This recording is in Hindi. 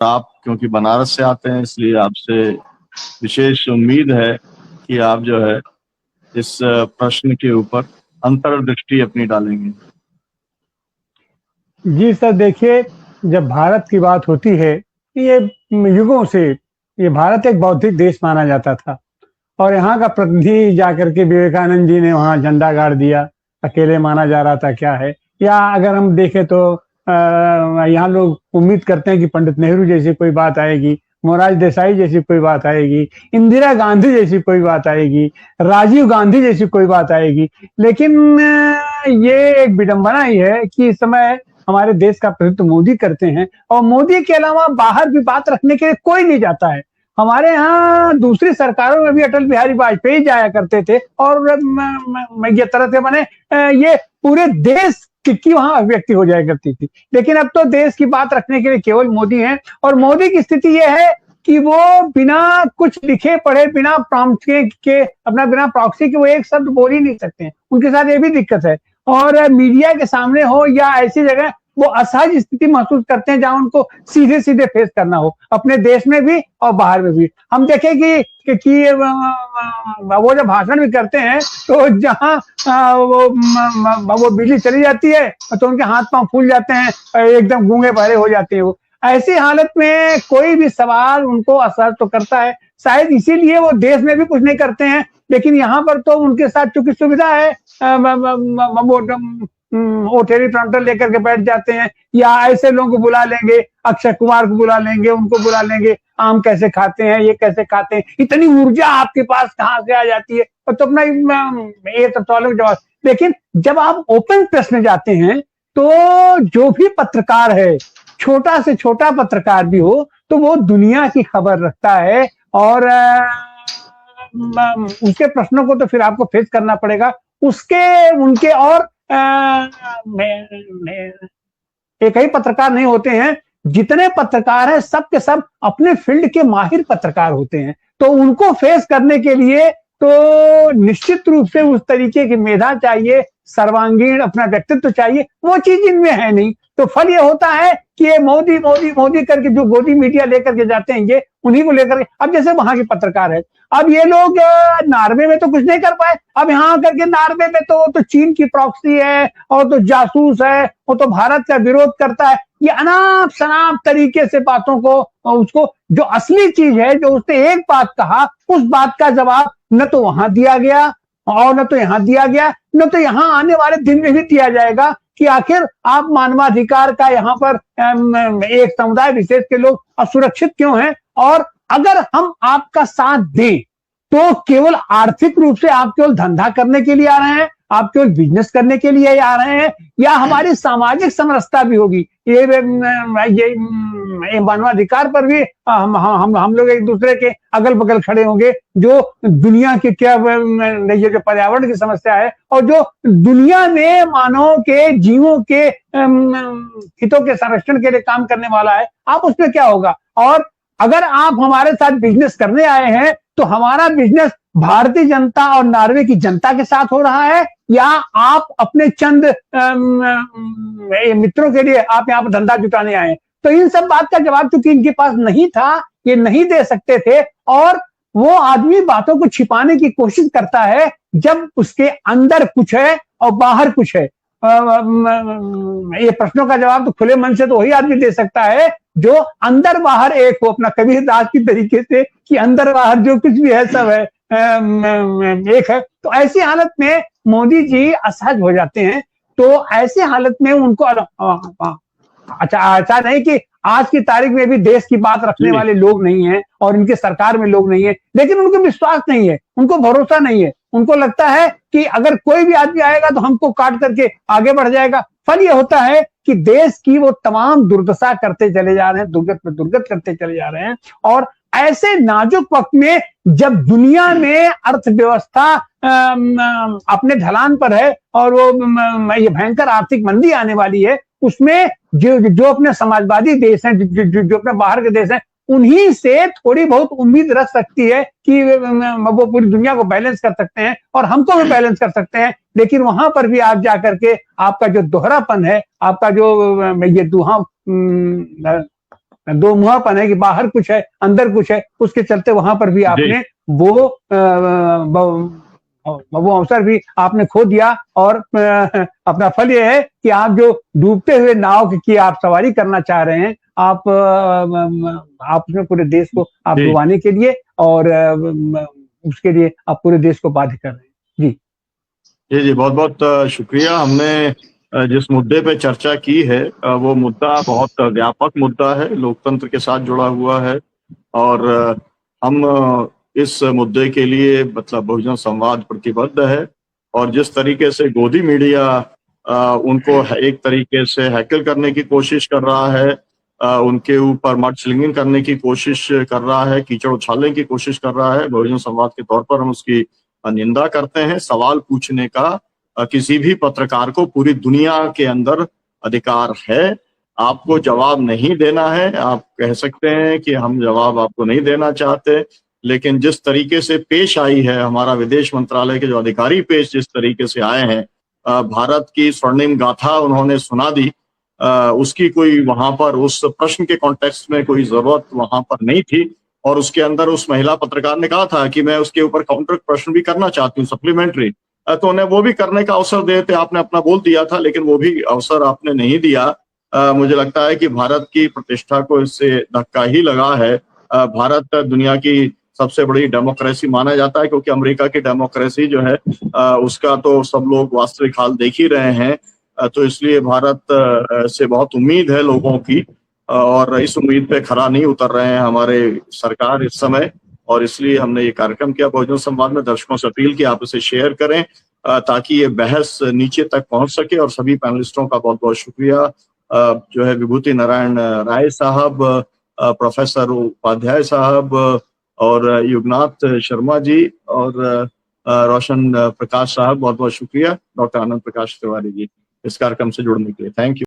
आप क्योंकि बनारस से आते हैं, इसलिए आपसे विशेष उम्मीद है कि आप जो है इस प्रश्न के ऊपर अंतर्दृष्टि अपनी डालेंगे। जी सर, देखिए, जब भारत की बात होती है, ये युगों से ये भारत एक बौद्धिक देश माना जाता था और यहाँ का प्रतिनिधि जाकर के विवेकानंद जी ने वहाँ झंडा गाड़ दिया। अकेले माना जा रहा था क्या है, या अगर हम देखें तो यहाँ लोग उम्मीद करते हैं कि पंडित नेहरू जैसी कोई बात आएगी, मोरारजी देसाई जैसी कोई बात आएगी, इंदिरा गांधी जैसी कोई बात आएगी, राजीव गांधी जैसी कोई बात आएगी। लेकिन ये एक विडंबना ही है कि इस समय हमारे देश का प्रतिनिधित्व मोदी करते हैं और मोदी के अलावा बाहर भी बात रखने के लिए कोई नहीं जाता है। हमारे यहाँ दूसरी सरकारों में भी अटल बिहारी वाजपेयी जाया करते थे और ये तरह से माने ये पूरे देश की वहां अभिव्यक्ति हो जाया करती थी। लेकिन अब तो देश की बात रखने के लिए केवल मोदी हैं और मोदी की स्थिति यह है कि वो बिना कुछ लिखे पढ़े, बिना प्रॉम्प्ट के अपना बिना प्रॉक्सी के वो एक शब्द बोल ही नहीं सकते हैं। उनके साथ ये भी दिक्कत है और मीडिया के सामने हो या ऐसी जगह वो असहज स्थिति महसूस करते हैं जहां उनको सीधे सीधे फेस करना हो, अपने देश में भी और बाहर में भी। हम देखें कि वो जब भाषण भी करते हैं तो जहां वो बिजली चली जाती है तो उनके हाथ पांव फूल जाते हैं, एकदम गूंगे बहरे हो जाते हैं। वो ऐसी हालत में कोई भी सवाल उनको असहज तो करता है, शायद इसीलिए वो देश में भी कुछ नहीं करते हैं। लेकिन यहाँ पर तो उनके साथ चूंकि सुविधा है, वो टेलीप्रॉम्प्टर लेकर के बैठ जाते हैं या ऐसे लोगों को बुला लेंगे, अक्षय कुमार को बुला लेंगे, उनको बुला लेंगे, आम कैसे खाते हैं, ये कैसे खाते हैं, इतनी ऊर्जा आपके पास कहाँ से आ जाती है, और तो अपना ये सब सवालों का जवाब। लेकिन जब आप ओपन प्रेस में जाते हैं तो जो भी पत्रकार है, छोटा से छोटा पत्रकार भी हो, तो वो दुनिया की खबर रखता है और उसके प्रश्नों को तो फिर आपको फेस करना पड़ेगा। उसके उनके और एक ही पत्रकार नहीं होते हैं, जितने पत्रकार हैं सब के सब अपने फील्ड के माहिर पत्रकार होते हैं। तो उनको फेस करने के लिए तो निश्चित रूप से उस तरीके की मेधा चाहिए, सर्वांगीण अपना व्यक्तित्व चाहिए, वो चीज इनमें है नहीं। तो फल ये होता है कि ये मोदी मोदी मोदी करके जो गोदी मीडिया लेकर के जाते हैं, ये उन्हीं को लेकर के। अब जैसे वहां के पत्रकार है, अब ये लोग नॉर्वे में तो कुछ नहीं कर पाए, अब यहाँ करके नॉर्वे में तो चीन की प्रॉक्सी है और तो जासूस है, वो तो भारत का विरोध करता है। ये अनाप शनाप तरीके से बातों को, उसको जो असली चीज है, जो उसने एक बात कहा, उस बात का जवाब न तो वहां दिया गया और न तो यहाँ दिया गया, न तो यहाँ आने वाले दिन में भी दिया जाएगा कि आखिर आप मानवाधिकार का यहाँ पर एक समुदाय विशेष के लोग असुरक्षित क्यों हैं। और अगर हम आपका साथ दें तो केवल आर्थिक रूप से आप केवल धंधा करने के लिए आ रहे हैं, आप केवल बिजनेस करने के लिए आ रहे हैं, या हमारी सामाजिक समरसता भी होगी। ये मानवाधिकार पर भी हम लोग एक दूसरे के अगल बगल खड़े होंगे, जो दुनिया की क्या ये जो पर्यावरण की समस्या है और जो दुनिया में मानव के जीवों के हितों के संरक्षण के लिए काम करने वाला है, आप उसमें क्या होगा। और अगर आप हमारे साथ बिजनेस करने आए हैं तो हमारा बिजनेस भारतीय जनता और नॉर्वे की जनता के साथ हो रहा है, या आप अपने चंद मित्रों के लिए आप यहाँ पर धंधा जुटाने आए। तो इन सब बात का जवाब चूंकि इनके पास नहीं था, ये नहीं दे सकते थे, और वो आदमी बातों को छिपाने की कोशिश करता है जब उसके अंदर कुछ है और बाहर कुछ है। ये प्रश्नों का जवाब तो खुले मन से तो वही आदमी दे सकता है जो अंदर बाहर एक हो, अपना कबीर दास की तरीके से कि अंदर बाहर जो कुछ भी है सब है एक है। तो ऐसी हालत में मोदी जी असहज हो जाते हैं। तो ऐसी हालत में उनको अच्छा ऐसा नहीं कि आज की तारीख में भी देश की बात रखने वाले लोग नहीं है और इनके सरकार में लोग नहीं है, लेकिन उनको विश्वास नहीं है, उनको भरोसा नहीं है। उनको लगता है कि अगर कोई भी आदमी आएगा तो हमको काट करके आगे बढ़ जाएगा। फल ये होता है कि देश की वो तमाम दुर्दशा करते चले जा रहे हैं, दुर्गत पे दुर्गत करते चले जा रहे हैं। और ऐसे नाजुक वक्त में जब दुनिया में अर्थव्यवस्था अपने ढलान पर है और वो ये भयंकर आर्थिक मंदी आने वाली है, उसमें जो अपने समाजवादी देश हैं, जो अपने बाहर के देश हैं, उन्हीं से थोड़ी बहुत उम्मीद रख सकती है कि वो पूरी दुनिया को बैलेंस कर सकते हैं और हमको भी बैलेंस कर सकते हैं। लेकिन वहां पर भी आप जाकर के आपका जो दोहरापन है, आपका जो ये दो मुहापन है कि बाहर कुछ है अंदर कुछ है, उसके चलते वहां पर भी आपने वो अवसर भी आपने खो दिया। और अपना फल ये है कि आप जो डूबते हुए नाव की आप सवारी करना चाह रहे हैं, आप अपने पूरे देश को आप डुबाने के लिए और उसके लिए आप पूरे देश को बाध्य कर रहे हैं। जी जी, बहुत बहुत शुक्रिया। हमने जिस मुद्दे पे चर्चा की है वो मुद्दा बहुत व्यापक मुद्दा है, लोकतंत्र के साथ जुड़ा हुआ है, और हम इस मुद्दे के लिए मतलब बहुजन संवाद प्रतिबद्ध है। और जिस तरीके से गोदी मीडिया उनको एक तरीके से हैकल करने की कोशिश कर रहा है, उनके ऊपर मडस्लिंगिंग करने की कोशिश कर रहा है, कीचड़ उछालने की कोशिश कर रहा है, बहुजन संवाद के तौर पर हम उसकी निंदा करते हैं। सवाल पूछने का किसी भी पत्रकार को पूरी दुनिया के अंदर अधिकार है। आपको जवाब नहीं देना है, आप कह सकते हैं कि हम जवाब आपको नहीं देना चाहते, लेकिन जिस तरीके से पेश आई है हमारा विदेश मंत्रालय के जो अधिकारी पेश जिस तरीके से आए हैं, भारत की स्वर्णिम गाथा उन्होंने सुना दी, उसकी कोई वहां पर उस प्रश्न के कॉन्टेक्स्ट में कोई जरूरत वहां पर नहीं थी। और उसके अंदर उस महिला पत्रकार ने कहा था कि मैं उसके ऊपर काउंटर प्रश्न भी करना चाहती हूँ, सप्लीमेंट्री, तो उन्हें वो भी करने का अवसर देते आपने अपना बोल दिया था, लेकिन वो भी अवसर आपने नहीं दिया। मुझे लगता है कि भारत की प्रतिष्ठा को इससे धक्का ही लगा है। भारत दुनिया की सबसे बड़ी डेमोक्रेसी माना जाता है, क्योंकि अमेरिका की डेमोक्रेसी जो है उसका तो सब लोग वास्तविक हाल देख ही रहे हैं। तो इसलिए भारत से बहुत उम्मीद है लोगों की, और इस उम्मीद पे खरा नहीं उतर रहे हैं हमारे सरकार इस समय। और इसलिए हमने ये कार्यक्रम किया बहुजन संवाद में। दर्शकों से अपील की आप इसे शेयर करें ताकि ये बहस नीचे तक पहुंच सके। और सभी पैनलिस्टों का बहुत बहुत शुक्रिया, जो है विभूति नारायण राय साहब, प्रोफेसर उपाध्याय साहब, और युगनाथ शर्मा जी, और रोशन प्रकाश साहब, बहुत बहुत शुक्रिया। डॉक्टर आनंद प्रकाश तिवारी जी, इस कार्यक्रम से जुड़ने के लिए थैंक यू।